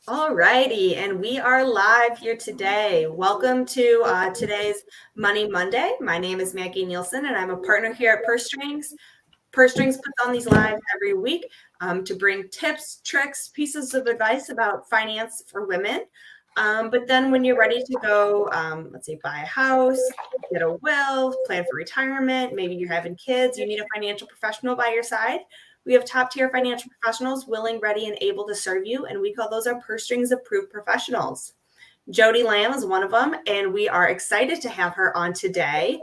All righty, and we are live here today. Welcome to today's Money Monday. My name is Maggie Nielsen, and I'm a partner here at Purse Strings. Purse Strings puts on these lives every week to bring tips, tricks, pieces of advice about finance for women. But then when you're ready to go, let's say buy a house, get a will, plan for retirement, maybe you're having kids, you need a financial professional by your side. We have top tier financial professionals willing, ready, and able to serve you, and we call those our Purse Strings approved professionals. Jodie Lamb is one of them, and we are excited to have her on today.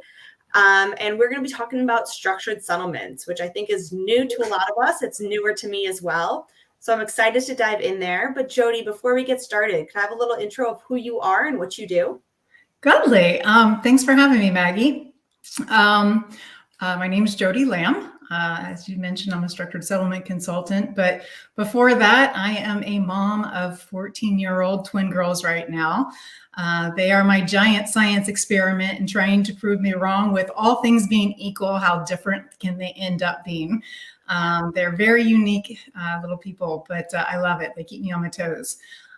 And we're going to be talking about structured settlements, which I think is new to a lot of us. It's newer to me as well. So I'm excited to dive in there. But Jodie, before we get started, can I have a little intro of who you are and what you do? Gladly. Thanks for having me, Maggie. My name is Jodie Lamb. As you mentioned, I'm a structured settlement consultant. But before that, I am a mom of 14-year-old twin girls right now. They are my giant science experiment in trying to prove me wrong. With all things being equal, how different can they end up being? They're very unique little people, but I love it. They keep me on my toes.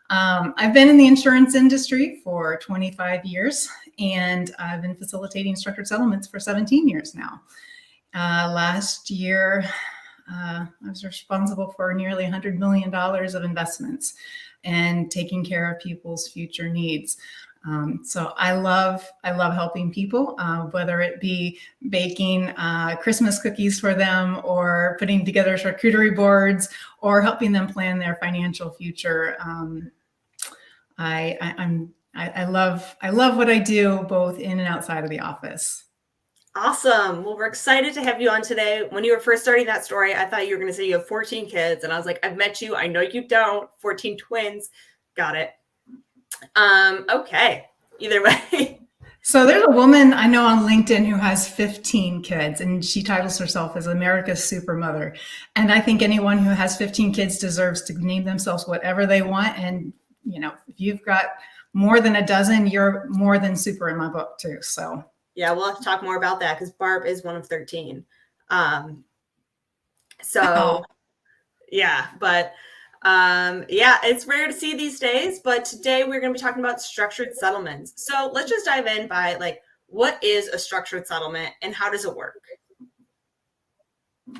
I've been in the insurance industry for 25 years, and I've been facilitating structured settlements for 17 years now. Last year, I was responsible for nearly $100 million of investments and taking care of people's future needs. So I love helping people, whether it be baking Christmas cookies for them, or putting together charcuterie boards, or helping them plan their financial future. I love what I do, both in and outside of the office. Awesome. Well, we're excited to have you on today. When you were first starting that story, I thought you were going to say you have 14 kids. And I was like, I've met you. I know you don't. 14 twins. Got it. Okay. Either way. So there's a woman I know on LinkedIn who has 15 kids, and she titles herself as America's super mother. And I think anyone who has 15 kids deserves to name themselves whatever they want. And, you know, if you've got more than a dozen, you're more than super in my book too. So yeah, we'll have to talk more about that because Barb is one of 13. Yeah, but yeah, it's rare to see these days. But today we're going to be talking about structured settlements. So let's just dive in by what is a structured settlement and how does it work?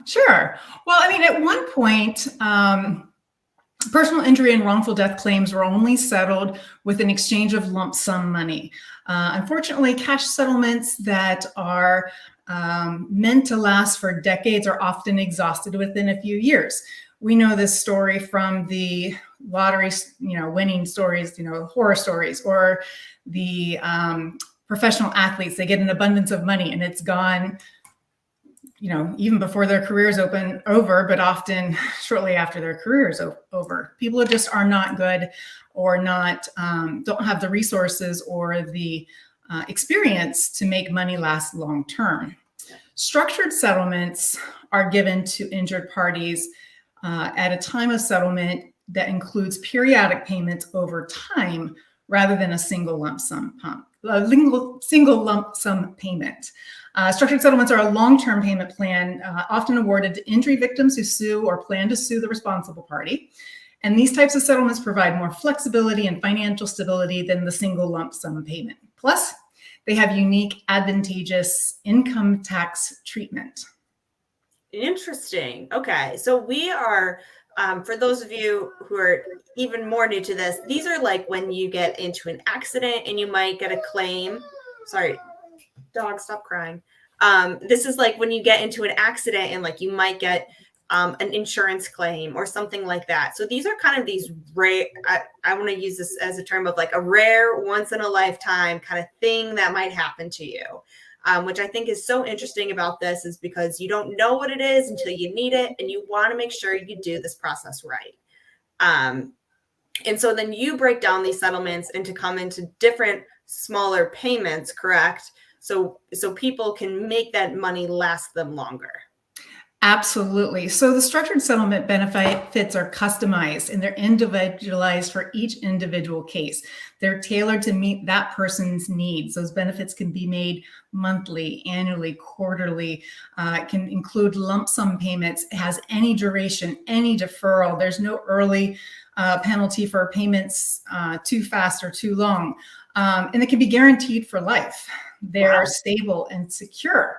Sure. Well, I mean, at one point, personal injury and wrongful death claims were only settled with an exchange of lump sum money. Unfortunately, cash settlements that are meant to last for decades are often exhausted within a few years. We know this story from the lottery, winning stories, horror stories, or the professional athletes. They get an abundance of money and it's gone, even before their career is over, but often shortly after their career is over. People just are not good, or don't have the resources or the experience to make money last long term. Structured settlements are given to injured parties at a time of settlement that includes periodic payments over time rather than a single lump sum payment. Structured settlements are a long-term payment plan, often awarded to injury victims who sue or plan to sue the responsible party. And these types of settlements provide more flexibility and financial stability than the single lump sum payment. Plus, they have unique, advantageous income tax treatment. Interesting. Okay. So we are, for those of you who are even more new to this, these are like when you get into an accident and you might get a claim. Sorry, dog, stop crying. This is like when you get into an accident and you might get an insurance claim or something like that. So these are kind of these rare, I want to use this as a term of a rare, once in a lifetime kind of thing that might happen to you. Which I think is so interesting about this is because you don't know what it is until you need it, and you want to make sure you do this process right. And so then you break down these settlements and to come into different smaller payments, correct? So people can make that money last them longer. Absolutely. So the structured settlement benefits are customized and they're individualized for each individual case. They're tailored to meet that person's needs. Those benefits can be made monthly, annually, quarterly. It can include lump sum payments. It has any duration, any deferral. There's no early penalty for payments too fast or too long. And it can be guaranteed for life. They're stable and secure.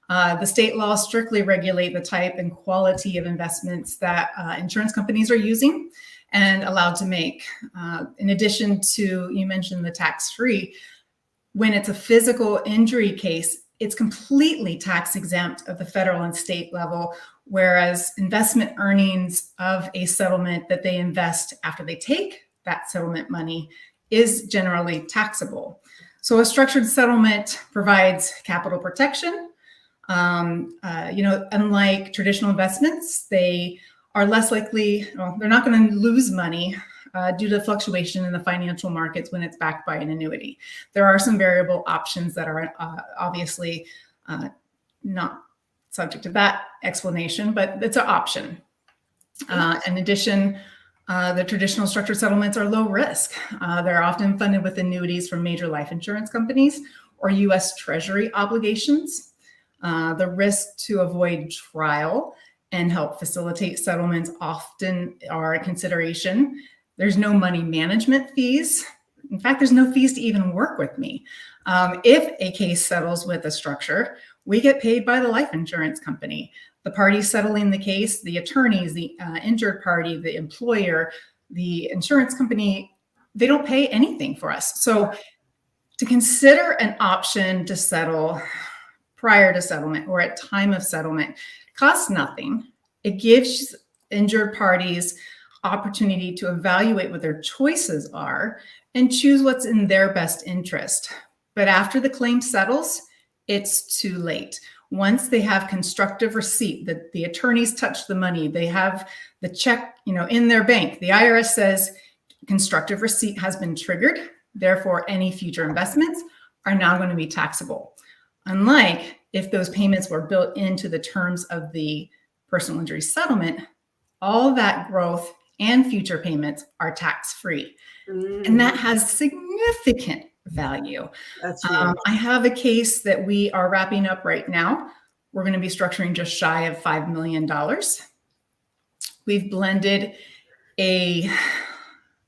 The state laws strictly regulate the type and quality of investments that insurance companies are using and allowed to make. In addition to, you mentioned the tax-free, when it's a physical injury case, it's completely tax exempt at the federal and state level, whereas investment earnings of a settlement that they invest after they take that settlement money is generally taxable. So a structured settlement provides capital protection. Unlike traditional investments, they are less likely, they're not going to lose money due to fluctuation in the financial markets when it's backed by an annuity. There are some variable options that are obviously not subject to that explanation, but it's an option. In addition, the traditional structured settlements are low risk. They're often funded with annuities from major life insurance companies or U.S. Treasury obligations. The risk to avoid trial and help facilitate settlements often are a consideration. There's no money management fees. In fact, there's no fees to even work with me. If a case settles with a structure, we get paid by the life insurance company. The parties settling the case, the attorneys, the injured party, the employer, the insurance company, they don't pay anything for us. So to consider an option to settle prior to settlement or at time of settlement costs nothing. It gives injured parties opportunity to evaluate what their choices are and choose what's in their best interest. But after the claim settles, it's too late. Once they have constructive receipt, that the attorneys touch the money, they have the check, in their bank, the IRS says constructive receipt has been triggered. Therefore, any future investments are now going to be taxable. Unlike if those payments were built into the terms of the personal injury settlement, all that growth and future payments are tax-free. And that has significant value. I have a case that we are wrapping up right now. We're going to be structuring just shy of $5 million. We've blended a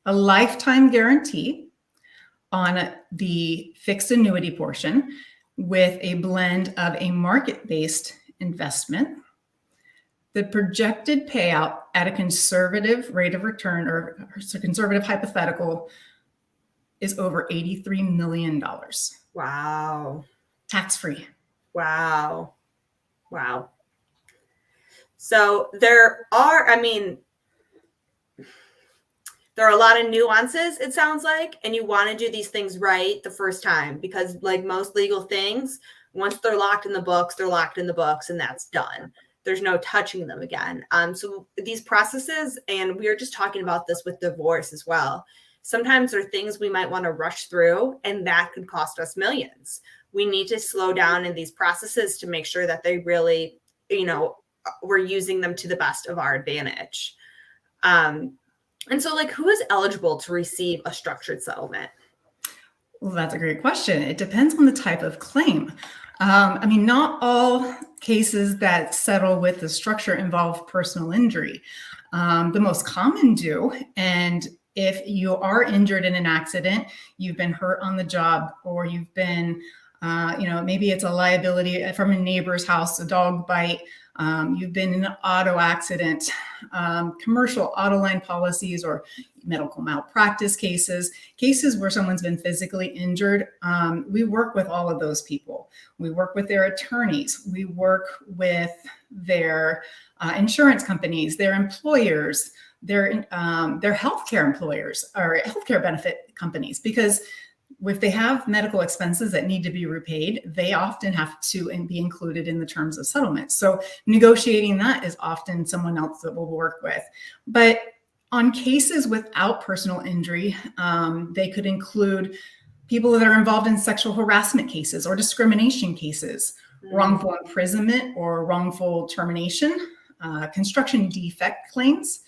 lifetime guarantee on the fixed annuity portion with a blend of a market-based investment. The projected payout at a conservative rate of return or a conservative hypothetical is over $83 million. Wow. Tax-free. Wow. So there are a lot of nuances, it sounds like, and you want to do these things right the first time because like most legal things, once they're locked in the books, they're locked in the books and that's done. There's no touching them again. So these processes, and we were just talking about this with divorce as well. Sometimes there are things we might want to rush through and that could cost us millions. We need to slow down in these processes to make sure that they really, we're using them to the best of our advantage. And so who is eligible to receive a structured settlement? Well, that's a great question. It depends on the type of claim. Not all cases that settle with the structure involve personal injury. The most common do. And if you are injured in an accident, you've been hurt on the job, or you've been, maybe it's a liability from a neighbor's house, a dog bite, you've been in an auto accident, commercial auto line policies, or medical malpractice cases where someone's been physically injured. We work with all of those people. We work with their attorneys. We work with their insurance companies, their employers, their healthcare employers or healthcare benefit companies, because if they have medical expenses that need to be repaid, they often have to be included in the terms of settlement. So negotiating that is often someone else that we'll work with. But on cases without personal injury, they could include people that are involved in sexual harassment cases or discrimination cases, wrongful imprisonment or wrongful termination, construction defect claims,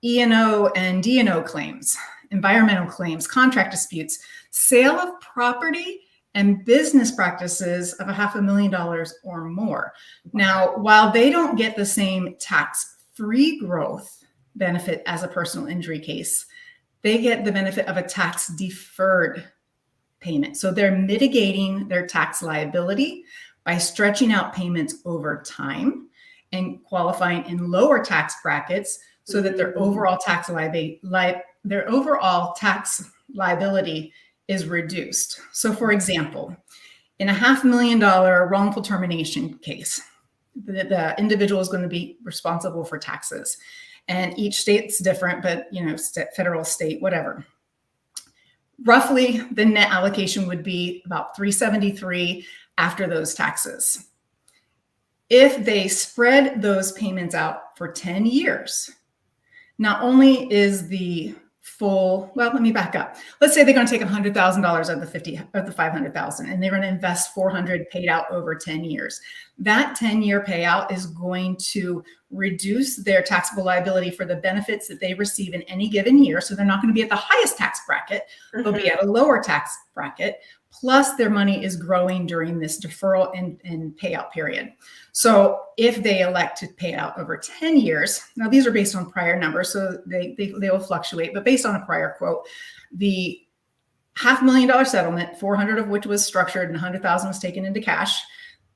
E&O and D&O claims, environmental claims, contract disputes, sale of property, and business practices of $500,000 or more. Now, while they don't get the same tax-free growth benefit as a personal injury case, they get the benefit of a tax-deferred payment. So they're mitigating their tax liability by stretching out payments over time and qualifying in lower tax brackets so that their overall tax liability is reduced. So for example, in a $500,000 wrongful termination case, the individual is going to be responsible for taxes. And each state's different, but federal, state, whatever. Roughly, the net allocation would be about $373 after those taxes. If they spread those payments out for 10 years, not only is the full, well, let me back up. Let's say they're going to take $100,000 of the 500,000, and they're going to invest 400 paid out over 10 years. That 10-year payout is going to reduce their taxable liability for the benefits that they receive in any given year. So they're not going to be at the highest tax bracket; they'll be at a lower tax bracket. Plus, their money is growing during this deferral and payout period. So if they elect to pay out over 10 years, now these are based on prior numbers, so they will fluctuate, but based on a prior quote, the $500,000 settlement, 400 of which was structured and 100,000 was taken into cash,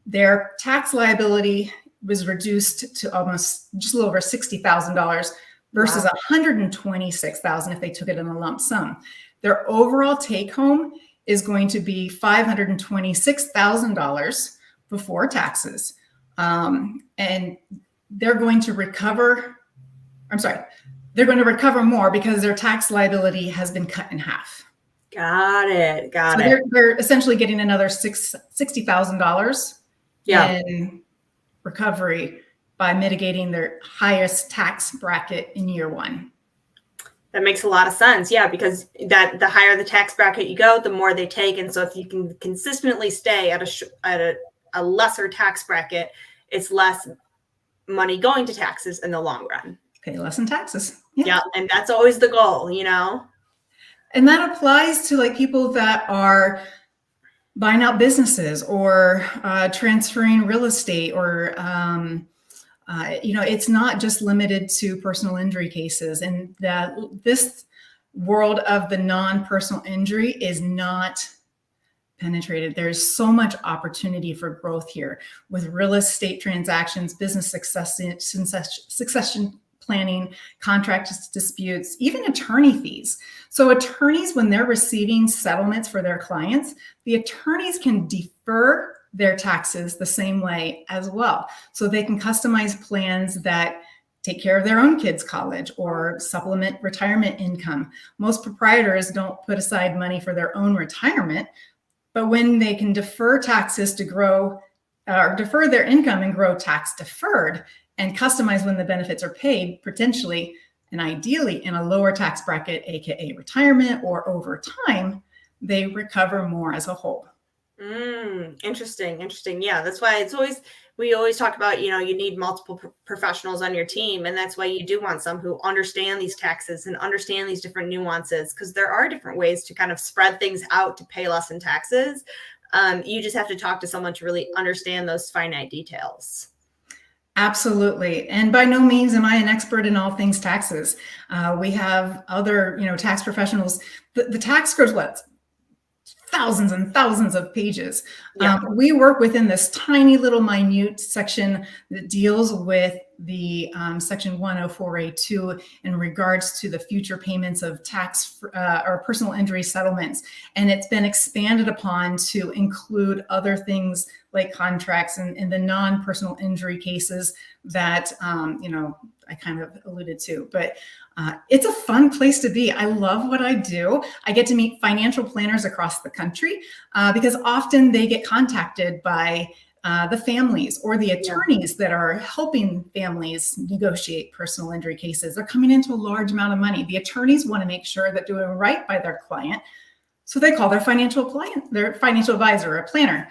their tax liability was reduced to almost just a little over $60,000 versus $126,000 if they took it in a lump sum. Their overall take home is going to be $526,000 before taxes. And they're going to recover, they're going to recover more because their tax liability has been cut in half. Got it. They're essentially getting another $60,000 in recovery by mitigating their highest tax bracket in year one. That makes a lot of sense. Yeah, because the higher the tax bracket you go, the more they take. And so if you can consistently stay at a lesser tax bracket, it's less money going to taxes in the long run. Pay less in taxes. Yeah, and that's always the goal, And that applies to people that are buying out businesses or transferring real estate or it's not just limited to personal injury cases, and that this world of the non-personal injury is not penetrated. There's so much opportunity for growth here with real estate transactions, business succession planning, contract disputes, even attorney fees. So attorneys, when they're receiving settlements for their clients, the attorneys can defer their taxes the same way as well. So they can customize plans that take care of their own kids' college or supplement retirement income. Most proprietors don't put aside money for their own retirement, but when they can defer taxes to grow or defer their income and grow tax deferred and customize when the benefits are paid, potentially and ideally in a lower tax bracket, AKA retirement or over time, they recover more as a whole. Interesting. Yeah, that's why we always talk about, you need multiple professionals on your team. And that's why you do want some who understand these taxes and understand these different nuances, because there are different ways to kind of spread things out to pay less in taxes. You just have to talk to someone to really understand those finite details. Absolutely. And by no means am I an expert in all things taxes. We have other, tax professionals. The tax code, thousands and thousands of pages. Yeah. We work within this tiny little minute section that deals with the section 104A2 in regards to the future payments of tax or personal injury settlements. And it's been expanded upon to include other things like contracts and the non-personal injury cases that, I kind of alluded to, but it's a fun place to be. I love what I do. I get to meet financial planners across the country because often they get contacted by the families or the attorneys that are helping families negotiate personal injury cases. They're coming into a large amount of money. The attorneys want to make sure they're doing right by their client. So they call their financial advisor, a planner.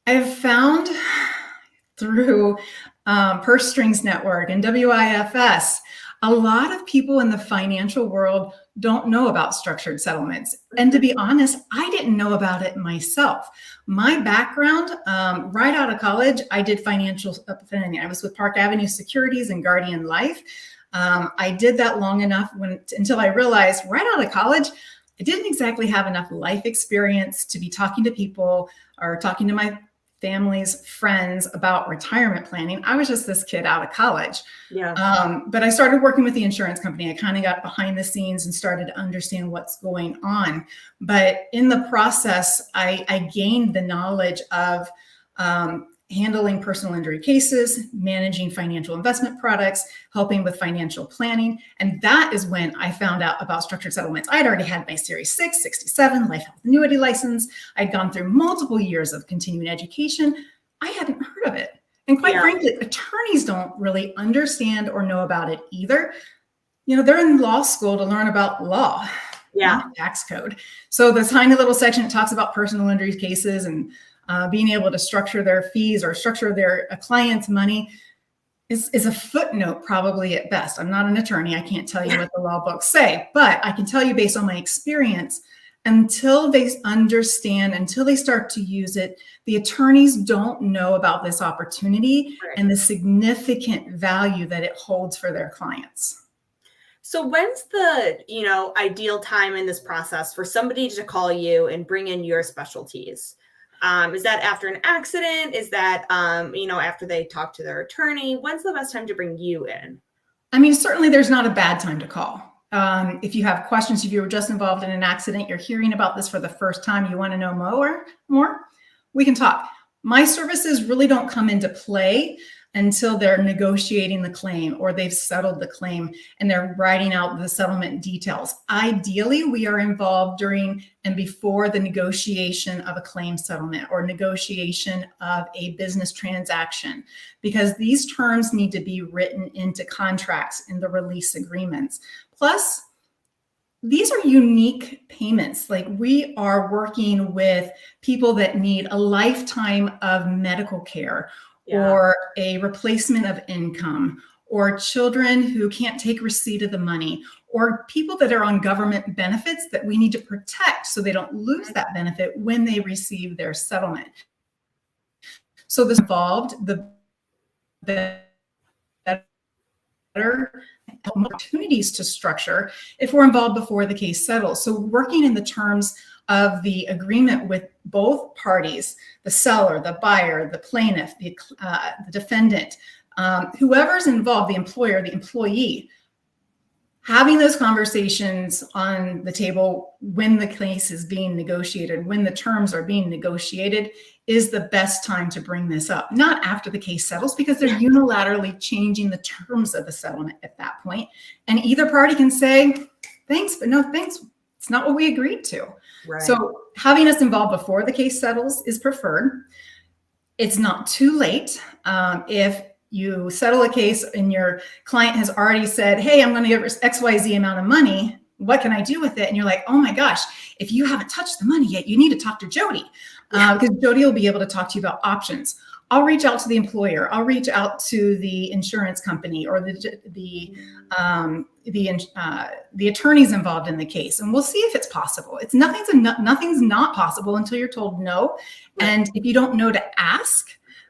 I've found through Purse Strings Network and WIFS, a lot of people in the financial world don't know about structured settlements. And to be honest, I didn't know about it myself. My background, right out of college, I did financial planning. I was with Park Avenue Securities and Guardian Life. I did that long enough until I realized right out of college, I didn't exactly have enough life experience to be talking to people or talking to my family's friends about retirement planning. I was just this kid out of college. Yeah. But I started working with the insurance company. I kind of got behind the scenes and started to understand what's going on. But in the process, I gained the knowledge of handling personal injury cases, managing financial investment products, helping with financial planning. And that is when I found out about structured settlements. I'd already had my Series 6, 67 life health annuity license. I'd gone through multiple years of continuing education. I hadn't heard of it. And quite frankly, attorneys don't really understand or know about it either. You know, they're in law school to learn about law, not tax code. So this tiny little section that talks about personal injury cases and being able to structure their fees or structure their client's money is a footnote probably at best. I'm not an attorney. I can't tell you what the law books say, but I can tell you based on my experience, until they understand, until they start to use it, the attorneys don't know about this opportunity and the significant value that it holds for their clients. So when's the, ideal time in this process for somebody to call you and bring in your specialties? Is that after an accident? Is that, after they talk to their attorney? When's the best time to bring you in? I mean, certainly there's not a bad time to call. If you have questions, if you were just involved in an accident, you're hearing about this for the first time, you want to know more, we can talk. My services really don't come into play until they're negotiating the claim or they've settled the claim and they're writing out the settlement details. Ideally, we are involved during and before the negotiation of a claim settlement or negotiation of a business transaction, because these terms need to be written into contracts in the release agreements. Plus, these are unique payments. Like, we are working with people that need a lifetime of medical care or a replacement of income, or children who can't take receipt of the money, or people that are on government benefits that we need to protect so they don't lose that benefit when they receive their settlement. So this involved the better opportunities to structure if we're involved before the case settles. So working in the terms of the agreement with both parties, the seller, the buyer, the plaintiff, the defendant, whoever's involved, the employer, the employee, having those conversations on the table when the case is being negotiated, when the terms are being negotiated, is the best time to bring this up. Not after the case settles, because they're unilaterally changing the terms of the settlement at that point. And either party can say, thanks, but no thanks. It's not what we agreed to. Right. So having us involved before the case settles is preferred. It's not too late. If you settle a case and your client has already said, hey, I'm going to give XYZ amount of money, what can I do with it? And you're like, oh my gosh, if you haven't touched the money yet, you need to talk to Jodie, because Jodie will be able to talk to you about options. I'll reach out to the employer. I'll reach out to the insurance company or the attorneys involved in the case, and we'll see if it's possible. Nothing's not possible until you're told no. Right. And if you don't know to ask,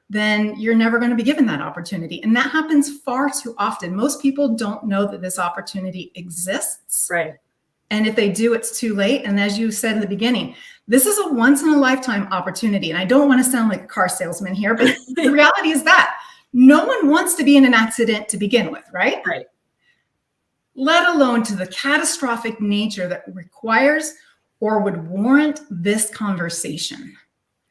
then you're never going to be given that opportunity. And that happens far too often. Most people don't know that this opportunity exists. Right. And if they do, it's too late. And as you said in the beginning, this is a once in a lifetime opportunity. And I don't want to sound like a car salesman here, but the reality is that no one wants to be in an accident to begin with, right? Right. Let alone to the catastrophic nature that requires or would warrant this conversation.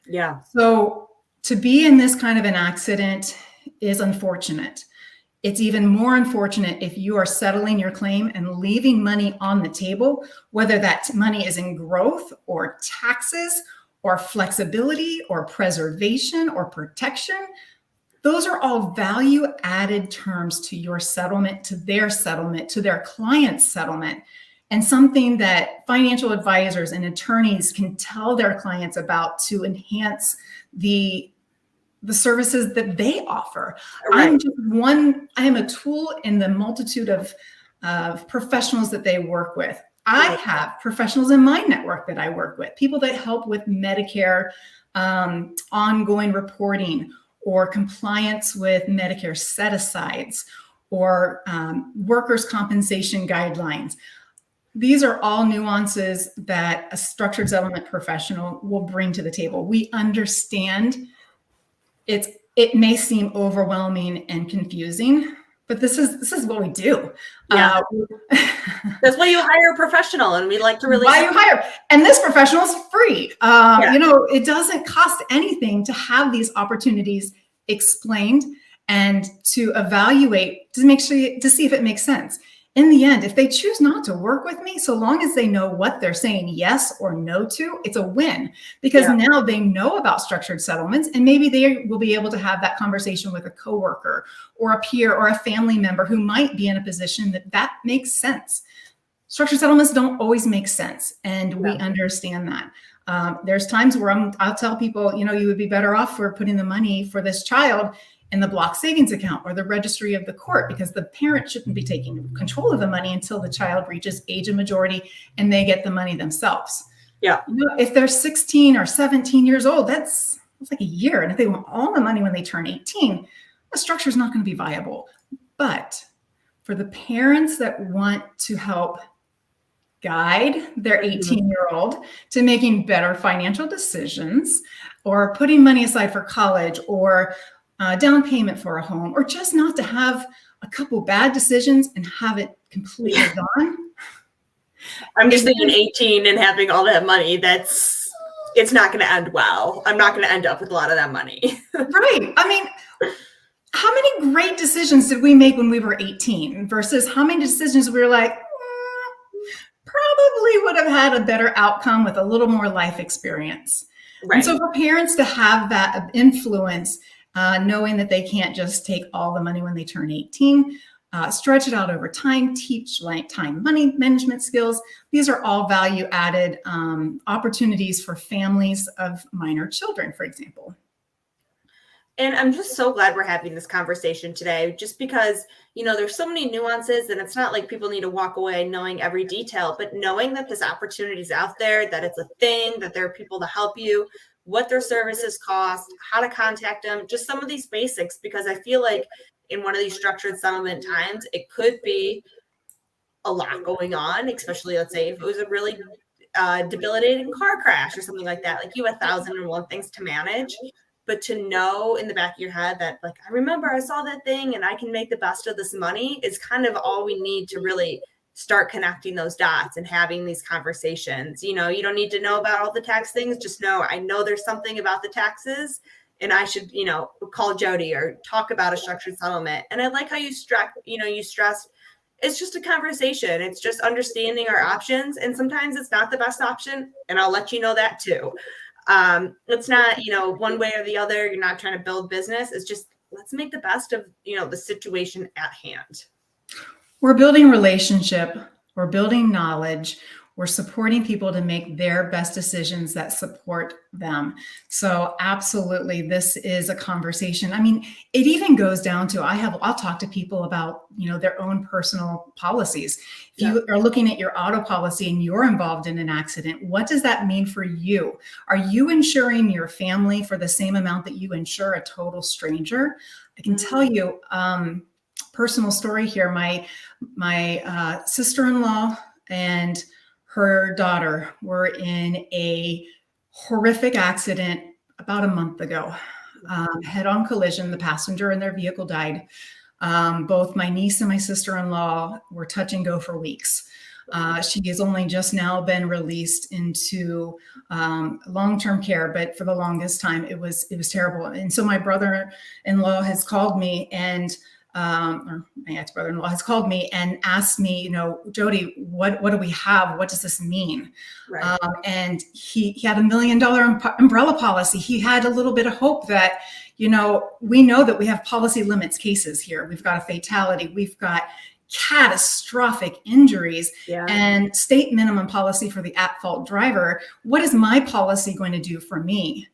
Yeah. So to be in this kind of an accident is unfortunate. It's even more unfortunate if you are settling your claim and leaving money on the table, whether that money is in growth or taxes or flexibility or preservation or protection. Those are all value-added terms to your settlement, to their client's settlement, and something that financial advisors and attorneys can tell their clients about to enhance the the services that they offer. Right. I am a tool in the multitude of professionals that they work with. I have professionals in my network that I work with, people that help with Medicare ongoing reporting or compliance with Medicare set-asides or workers' compensation guidelines. These are all nuances that a structured settlement professional will bring to the table. We understand it may seem overwhelming and confusing, but this is what we do. Yeah. That's why you hire a professional, and we like to really. Why you hire, and this professional is free. You know, it doesn't cost anything to have these opportunities explained and to evaluate to make sure to see if it makes sense. In the end, if they choose not to work with me, so long as they know what they're saying yes or no to, it's a win, because now they know about structured settlements, and maybe they will be able to have that conversation with a coworker or a peer or a family member who might be in a position that makes sense. Structured settlements don't always make sense, and we understand that. There's times where I'll tell people, you know, you would be better off for putting the money for this child in the block savings account or the registry of the court, because the parent shouldn't be taking control of the money until the child reaches age of majority and they get the money themselves. Yeah. You know, if they're 16 or 17 years old, that's like a year. And if they want all the money when they turn 18, the structure is not going to be viable. But for the parents that want to help guide their 18-year-old to making better financial decisions, or putting money aside for college, or down payment for a home, or just not to have a couple bad decisions and have it completely gone. I'm just thinking 18 and having all that money, it's not going to end well. I'm not going to end up with a lot of that money. Right. I mean, how many great decisions did we make when we were 18 versus how many decisions we were like, probably would have had a better outcome with a little more life experience. Right. And so for parents to have that influence, knowing that they can't just take all the money when they turn 18, stretch it out over time, teach time money management skills. These are all value added opportunities for families of minor children, for example. And I'm just so glad we're having this conversation today, just because, you know, there's so many nuances, and it's not like people need to walk away knowing every detail, but knowing that this opportunity is out there, that it's a thing, that there are people to help you, what their services cost, how to contact them, just some of these basics, because I feel like in one of these structured settlement times, it could be a lot going on, especially, let's say, if it was a really debilitating car crash or something like that. Like, you have 1,001 things to manage, but to know in the back of your head that, like, I remember I saw that thing and I can make the best of this money is kind of all we need to really start connecting those dots and having these conversations. You know, you don't need to know about all the tax things. Just know, I know there's something about the taxes and I should, you know, call Jodie or talk about a structured settlement. And I like how you stressed it's just a conversation. It's just understanding our options. And sometimes it's not the best option. And I'll let you know that too. It's not, you know, one way or the other. You're not trying to build business. It's just, let's make the best of, you know, the situation at hand. We're building relationship, we're building knowledge, we're supporting people to make their best decisions that support them. So absolutely, this is a conversation. I mean, it even goes down to, I'll talk to people about, you know, their own personal policies. If you are looking at your auto policy and you're involved in an accident, what does that mean for you? Are you insuring your family for the same amount that you insure a total stranger? I can tell you, personal story here. My sister-in-law and her daughter were in a horrific accident about a month ago. Head-on collision. The passenger in their vehicle died. Both my niece and my sister-in-law were touch and go for weeks. She has only just now been released into long-term care, but for the longest time, it was terrible. And so my brother-in-law has called me and or my ex-brother-in-law has called me and asked me, you know, Jodie, what do we have? What does this mean? Right. And he had $1 million umbrella policy. He had a little bit of hope that, you know, we know that we have policy limits cases here. We've got a fatality. We've got catastrophic injuries and state minimum policy for the at-fault driver. What is my policy going to do for me?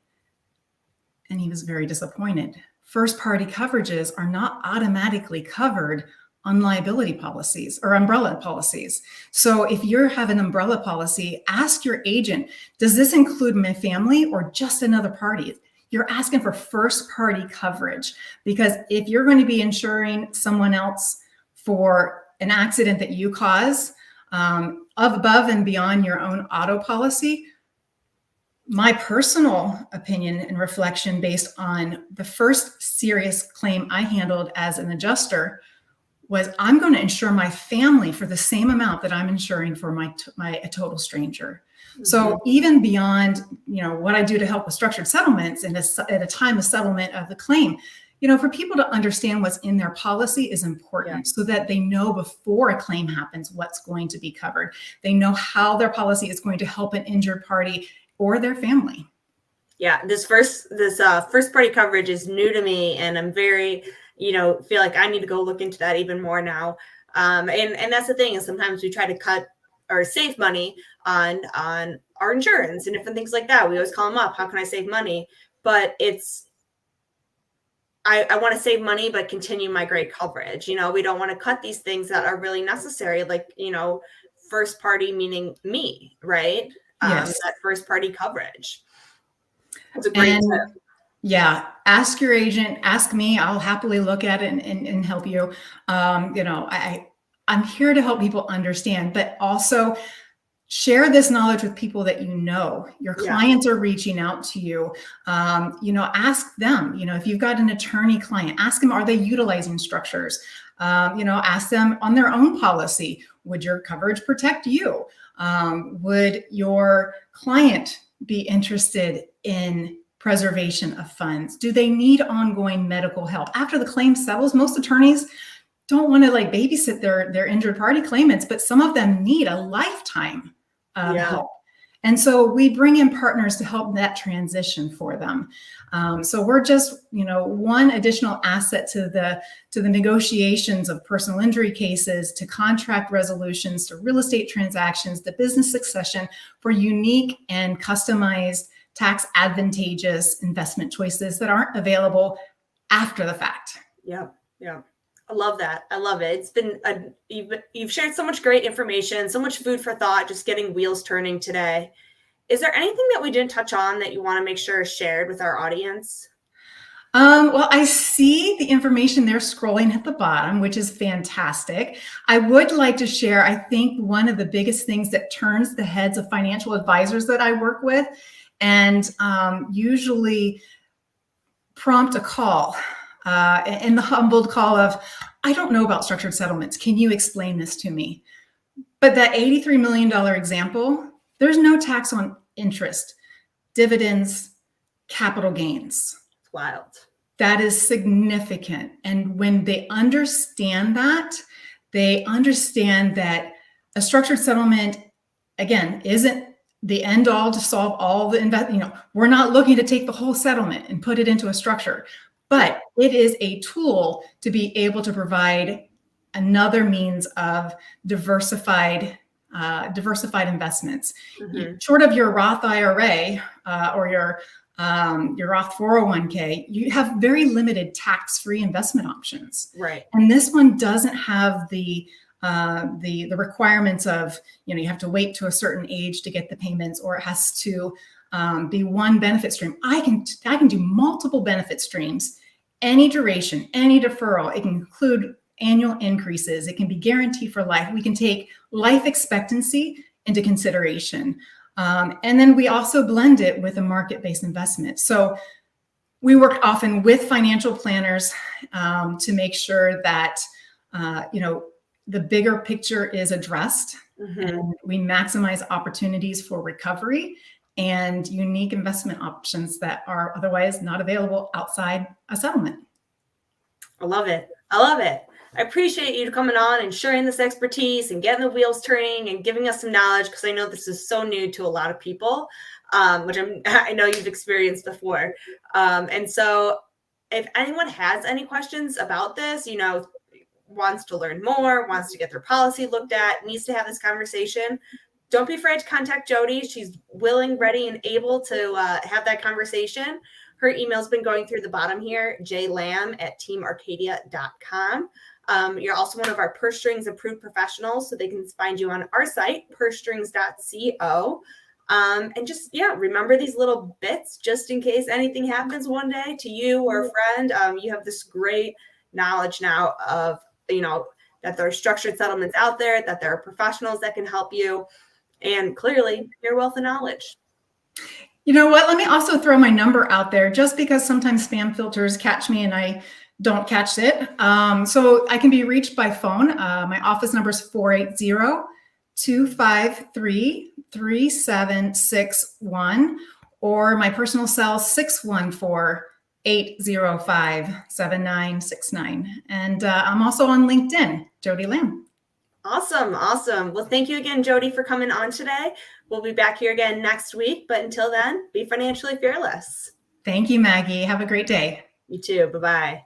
and he was very disappointed. First party coverages are not automatically covered on liability policies or umbrella policies. So if you have an umbrella policy, ask your agent, does this include my family or just another party? You're asking for first party coverage, because if you're going to be insuring someone else for an accident that you cause, above and beyond your own auto policy, my personal opinion and reflection based on the first serious claim I handled as an adjuster was, I'm going to insure my family for the same amount that I'm insuring for a total stranger. Mm-hmm. So even beyond, what I do to help with structured settlements and at a time of settlement of the claim, for people to understand what's in their policy is important, so that they know before a claim happens what's going to be covered. They know how their policy is going to help an injured party or their family. Yeah, this first party coverage is new to me, and I'm very, feel like I need to go look into that even more now. And that's the thing, is sometimes we try to cut or save money on our insurance and different things like that. We always call them up. How can I save money? But I want to save money, but continue my great coverage. We don't want to cut these things that are really necessary, like, first party, meaning me, right? Yes. That first party coverage. That's a great tip. Yeah. Ask your agent, ask me. I'll happily look at it and help you. I'm here to help people understand, but also share this knowledge with people that your clients are reaching out to you. Ask them, if you've got an attorney client, ask them, are they utilizing structures? Ask them on their own policy. Would your coverage protect you? Would your client be interested in preservation of funds? Do they need ongoing medical help? After the claim settles, most attorneys don't want to babysit their injured party claimants, but some of them need a lifetime of help. And so we bring in partners to help that transition for them. So we're just, one additional asset to the negotiations of personal injury cases, to contract resolutions, to real estate transactions, to business succession, for unique and customized tax advantageous investment choices that aren't available after the fact. Yeah. I love that. I love it. It's been you've shared so much great information, so much food for thought, just getting wheels turning today. Is there anything that we didn't touch on that you want to make sure is shared with our audience? Well, I see the information there scrolling at the bottom, which is fantastic. I would like to share, I think one of the biggest things that turns the heads of financial advisors that I work with, and usually prompt a call, and the humbled call of, I don't know about structured settlements. Can you explain this to me? But that $83 million example, there's no tax on interest, dividends, capital gains. It's wild. That is significant. And when they understand that, they understand that a structured settlement, again, isn't the end all to solve all the we're not looking to take the whole settlement and put it into a structure, but it is a tool to be able to provide another means of diversified investments. Mm-hmm. Short of your Roth IRA or your Roth 401k, you have very limited tax-free investment options. Right. And this one doesn't have the requirements of, you have to wait to a certain age to get the payments, or it has to be one benefit stream. I can do multiple benefit streams, any duration, any deferral. It can include annual increases. It can be guaranteed for life. We can take life expectancy into consideration. And then we also blend it with a market-based investment. So we work often with financial planners to make sure that, the bigger picture is addressed, mm-hmm. and we maximize opportunities for recovery and unique investment options that are otherwise not available outside a settlement. I love it. I appreciate you coming on and sharing this expertise and getting the wheels turning and giving us some knowledge, because I know this is so new to a lot of people, which I know you've experienced before. And so if anyone has any questions about this, wants to learn more, wants to get their policy looked at, needs to have this conversation, don't be afraid to contact Jodie. She's willing, ready, and able to have that conversation. Her email's been going through the bottom here, jlamb@teamarcadia.com. You're also one of our Purse Strings approved professionals, so they can find you on our site, pursestrings.co. And just, remember these little bits just in case anything happens one day to you or a friend. You have this great knowledge now of, that there are structured settlements out there, that there are professionals that can help you, and clearly your wealth of knowledge. You know what? Let me also throw my number out there, just because sometimes spam filters catch me and I don't catch it. So I can be reached by phone. My office number is 480-253-3761, or my personal cell 614-805-7969. And I'm also on LinkedIn, Jodie Lamb. Awesome. Well, thank you again, Jodie, for coming on today. We'll be back here again next week. But until then, be financially fearless. Thank you, Maggie. Have a great day. You too. Bye-bye.